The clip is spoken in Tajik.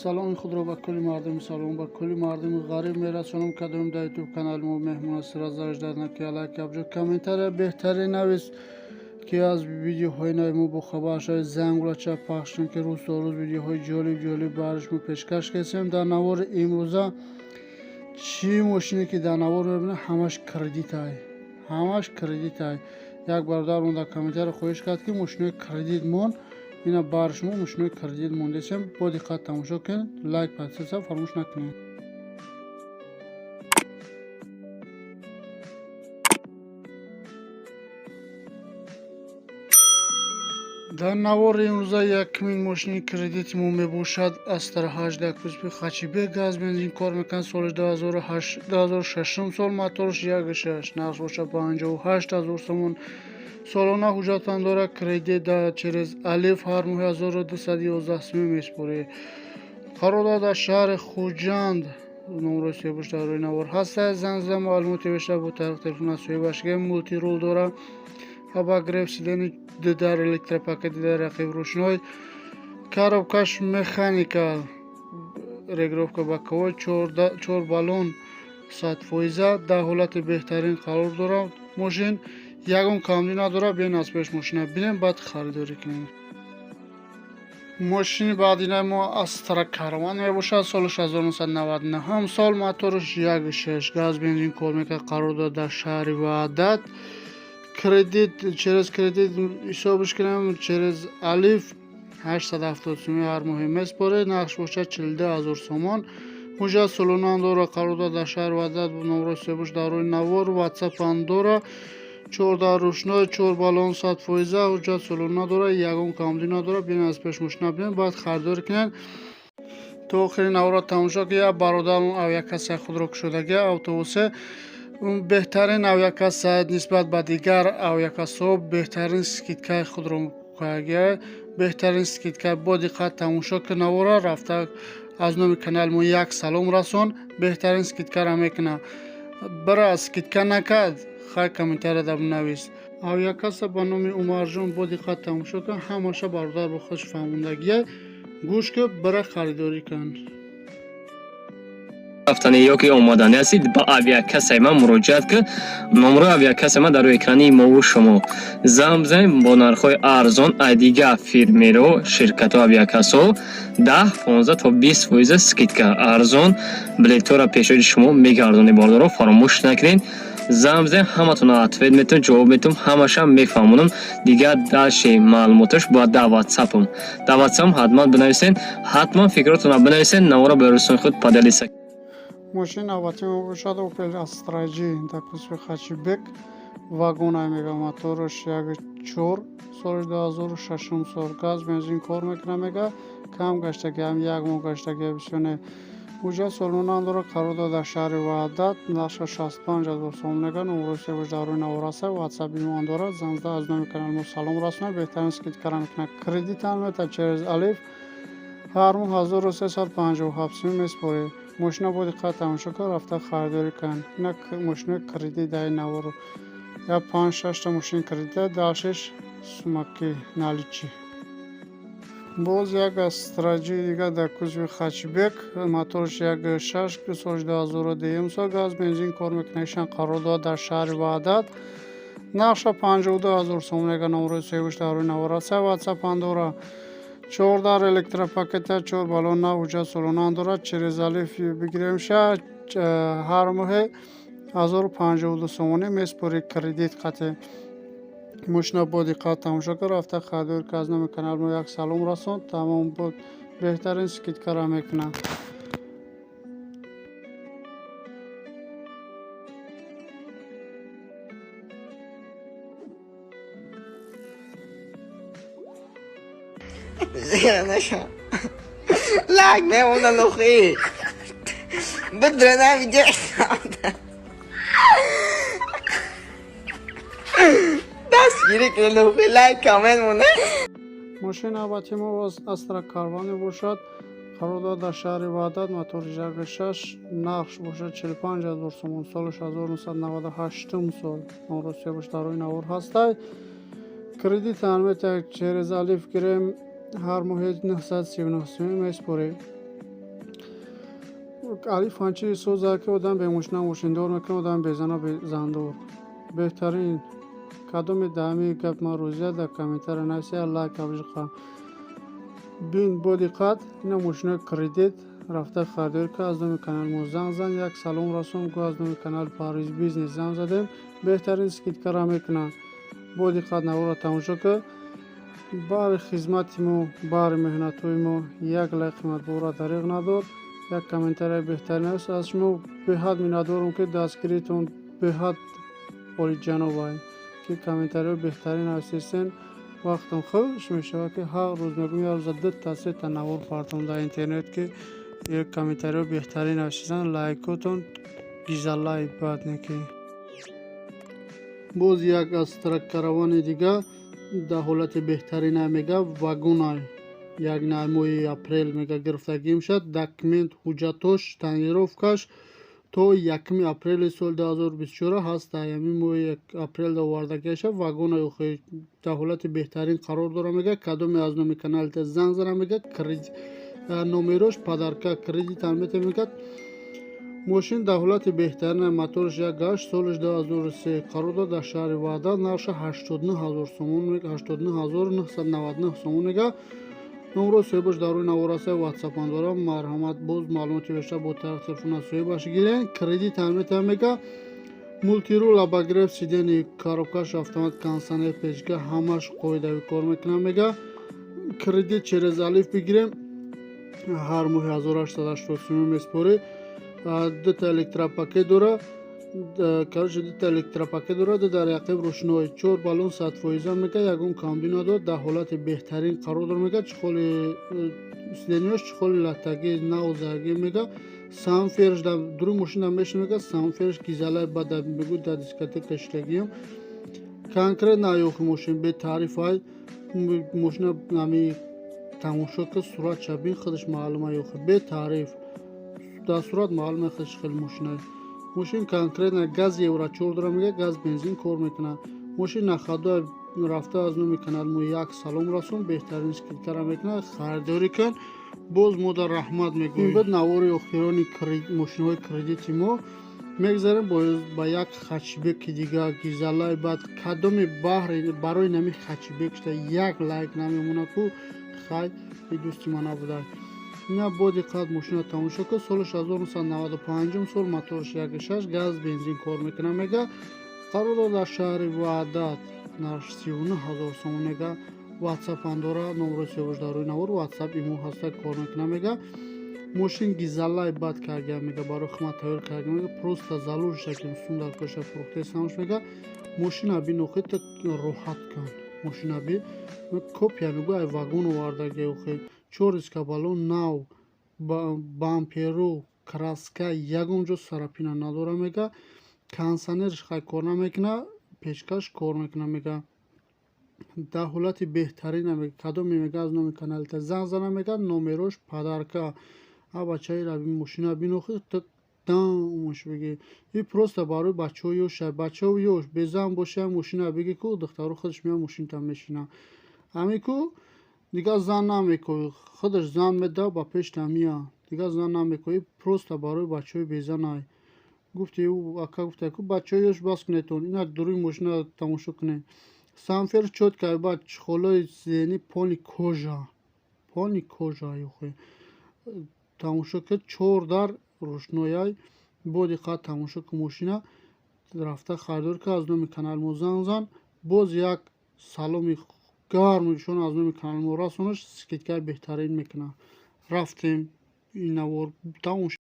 саломи худро ба кулли мардуми салом, ба кулли мардуми ғариб мерасонам ки доим дар ютуб канали мо меҳмон ҳастед. Разарҷдар наки алайк абҷо комментария беҳтарин навис ки аз видеоҳои нави мо бохабар шавед. зангулача пахш кунед ки рӯз то рӯз видеоҳои ҷолиб бараш мо пешкаш кардем. дар навори имрӯза чӣ мошине ки дар навор мебинем ҳамаш кредитай. як бародармон дар комментария хоҳиш кард ки мошинои кредит мон ина бар шумо мошинои кредит мондесем. бо диққат тамошо кунед, лайк подписатся фаромӯш накунед. дар навори имрӯза якмин мошини кредити мо мебошад Астра 8 кузби хачибек газ бензин кор мекунад. соли 2006 сол, моторш 1.6, нарх бошад 58,000 сомон. солона ҳуҷҷатам дорад. кредит через алиф ҳар моҳи 1211 сомон меспорӣ. қарордор дар шаҳри хуҷанд номрои сеҳбуш дар рӯи навор ҳастад. занзида маълумоти бештар бо тариқи телефона соҳибашга мултирол дора абагрев сидани дидар электропакет дидар рақибрӯшной коробкаш механикал регулировка баковой 4 баллон 100%. дар ҳолати беҳтарин қарор дорад мошин. ягон камдӣ надорад. биён аз пеш мошина бинем баъд харидорӣ кунем. мошини баъдинаи мо Астра Карван мебошад. солиш 1999 сол, моторш 1.6, газ бензин кор мекунад. қарор дорад дар шаҳри Ваҳдат. кредит через кредит ҳисобиш кунем через алиф 870 сомон ҳар моҳе меспоред. нақш бошад 42000 сомон. ҳуҷҷат солона дора. қарор дорад дар шаҳри Ваҳдат. номрои сеҳбуш дар рӯи навор. ватсап дора. 14 рӯшной 4 баллон 100%. ҳуҷҷат солона дора. ягон камдӣ надора. биён аз пеш мошина бинем баъд харидорӣ кунед. то охири навора тамошо ки як бародарон авиакассаи худро кушодаги автобусе беҳтарин авиакасса нисбат ба дигар авиакассаҳо беҳтарин скидкаи худро кардагия. беҳтарин скидка. бо диққат тамошо ки навора рафта аз номи канали мо як салом расон. беҳтарин скидкаро мекунад. бира скидка накард хай комментарияда бинавис. авиакасса ба номи Умарҷон. бо диққат тамошо кун. ҳамаша бародар бо худш фаҳмондагия. гӯш ки бира харидорӣ кун. рафтани ё ки омадани ҳастед ба авиакассаи ман муроҷиат ки номрои авиакассаи ман дар рӯи экрани имову шумо зам бизанед. бо нархҳои арзон аз дигар фирмеро ширкатҳо авиакассаҳо 10-15 то 20% скидка арзон билетҳоро пешоҳоди шумо мегардонед. бардоро фаромӯш накунед. зам бизанед, ҳаматонро ответ метавонам ҷавоб метавонам, ҳамаша мефаҳмонам. дигар даши маълумоташ ба дар ватсапам. дар ватсапам ҳатман бинависед, ҳатман фикротонро бинависед. навора ба рӯсони худ падалиса. мошин навбати мо бошад Opel Astra G дар кузби хачибек. вагонай мега. моторш 1.4, соли 2006 сол, газ бензин кор мекунад мега. кам гаштаги ҳам 1 моҳ гаштаги бисёне. ҳуҷҷат солона дора. қарор дорад дар шаҳри Ваҳдат. нақша 65,000 сомон мега. номрои сеҳбуш дар рӯи навор аст. ватсап имон дорад. занзида аз номи канали мо салом расонад. беҳтарин скидкаро мекунад. кредит албатта через алиф ҳар моҳ 1357 сомон меспоред. мошина бо диққат тамошо кун. рафта харидорӣ кун. ина мошинои кредит дар ин навору я 5-6 та мошини кредита далшиш сумаки наличи. боз як Astra G дигар дар кузби хачибек. моторш 1.6, соли 2009 сол, газ бензин кор мекунад. ишан қарор дорад дар шаҳри Ваҳдат. нақша 52000 сомон мега. номрои сеҳбуш дар рӯи навор аст. ватсап дора. 14 электропакета 4 баллон на. ҳуҷҷат солона дорад. через алиф бигиремша ҳар моҳе 1052 сомоне меспори кредит қате. мошина бо диққат тамошо кун. рафта харидорӣ ки аз номи канал мо як салом расон. тамом буд. беҳтарин скидкаро мекунад. Lag memnun oxi. Bedrena video. Dast girik oxi. Like comment mone. мошин навбати мо Астра Карван бошад. қарор дорад дар шаҳри Ваҳдат. мотор 1.6, нақш бошад 45000 сомон. солиш 1998 сол. номрои сеҳбуш дар рӯи навор ҳастай. кредит албатта через алиф гирем ҳар моҳи 939 сомон меспорем. علی فانچی سوزا که آدم به ماشین ماشیندار میکنه آدم بزنه به زندور بهترین کدوم دامی گپ ما روزه در کامنتر نویسه لایک ابجقا بین با دقت اینا ماشین کردیت رفته خریدار که از نام کانال ما زنگ زن یک سلام رسون گو از نام کانال پاریس بیزنس زنگ زدیم بهترین سکیت کارا میکنه با دقت نورا تماشا که بار خدمت ما بار مهنت ما یک لایک قیمت بورا دریغ نداد یک کامنتر بهترین است از شما به حد می‌ندارم که دستگیریتون به حد عالی جناب است که کامنتر بهترین هستین وقتم خوش میشه که هر روز میگم یا روز دو تا سه تا نور پارتون در اینترنت که یک کامنتر بهترین هستین لایکاتون گیزالای باد نکی باز یک از ترک کاروان دیگه در حالت بهترین میگه واگونای یک ناموی اپریل میگه گرفتگی میشد دکمنت حجتش تنگیروفکش تو یکمی اپریل سال 2024 هست یعنی موی اپریل آوردگیش واگون خو در حالت بهترین قرار داره میگه کدوم از نام کانال ت زنگ زدم میگه کردیت نمرش پدرکا کردیت البته میگه ماشین در حالت بهترین موتورش یک گاش سالش 2003 قرار داد در شهر وعده نرخ 89000 سومون میگه 89999 سومون میگه نمره سویبش در روی نوارسه واتساپ دارم مرحمت باز معلوماتی بیشتر با طرف تلفن سویبش گیرین کردیت البته میگه مولتی رول ابگرف سیدن کاروکاش автомат کانسانه پیشگاه همش قاعده کار میکنه میگه کردیت через الف بگیریم هر ماه 1880 میسپوری دو تا الکتروپاکت داره короче دو تا الکتروپاکت داره در عقب روشنایی 4 بالون 100% میگه یگون کامبینا داره در حالت بهترین قرار داره میگه چخولی سیدنیوش چخولی لاتگی نوزاگی میگه سامفرش در درو ماشین هم میشه میگه سامفرش گیزالای بعد میگه در دیسکاتک کشتگیم کنکرت نیوخ ماشین به تعریف های ماشین نمی تماشا که صورت شبیه خودش معلومه یوخه به تعریف در صورت معلومه خودش خیلی ماشینه ماشین کنکرت نه گاز یورا 4 داره میگه گاز بنزین کار میکنه ماشین نخدا رفته از نومی کانال مو یک سلام رسون بهترین اسکیت کارا میکنه خریداری کن باز ما در رحمت میگویم بعد نواری اخیرانی ماشین های کردیتی ما میگذاریم با یک خچبک دیگه گیزالای بعد کدوم بحر برای نمی خچبک شده یک لایک نمیمونه کو خیلی به دوستی من نبوده نه با دقت ماشین تماشا که سالش 1995 سال موتورش 1.6 گاز بنزین کار میکنه میگه قرار در شهر وعدت نرخ 39000 سوم میگه واتساپ انداره نمره سویش در روی نور واتساپ ایمو هسته کار میکنه میگه ماشین گیزالای باد کرده میگه برای خدمت تایر کرده میگه پروستا زالور شکل سوندر کشه فروخته سامش میگه ماشین ابی نوخیت روحت کن ماشین ابی کپیا میگه ای واگون واردگی اوخی 4 اسکابالون ناو بامپیرو کراسکا یگونجو سراپینا نداره میگه کانسانرش خیلی کار نمیکنه پیشکش کار میکنه میگه در حالت بهترین میگه کدوم میگه از نام کانال تا زنگ زنه میگه نمرش پدرکا بچه را بین ماشین بینوخی تا دامش بگی این پروستا برای بچه ها یوش بچه ها یوش بزن باشه ماشین بگی که دخترها خودش میان ماشین تا میشینه همین که دیگه زن نمیکنی خودش زن میده با پیش تمیه دیگه زن نمیکنی پروستا برای بچه های بزن های گفتی او اکا گفته که بچه ها یوش باز کنه تون اینا دروی ماشین تماشا کنه سامفر چود که بعد چخولای زینی پانی کجا یوخی تماشا که 4 در روشنایی با دقت تماشا که ماشینه رفته خریدار که از نوم کانال مو زنگ زن باز یک سلامی گرمشون از نوم کانال مو رسونش سکیت که بهترین میکنه رفتیم این نوار تماشا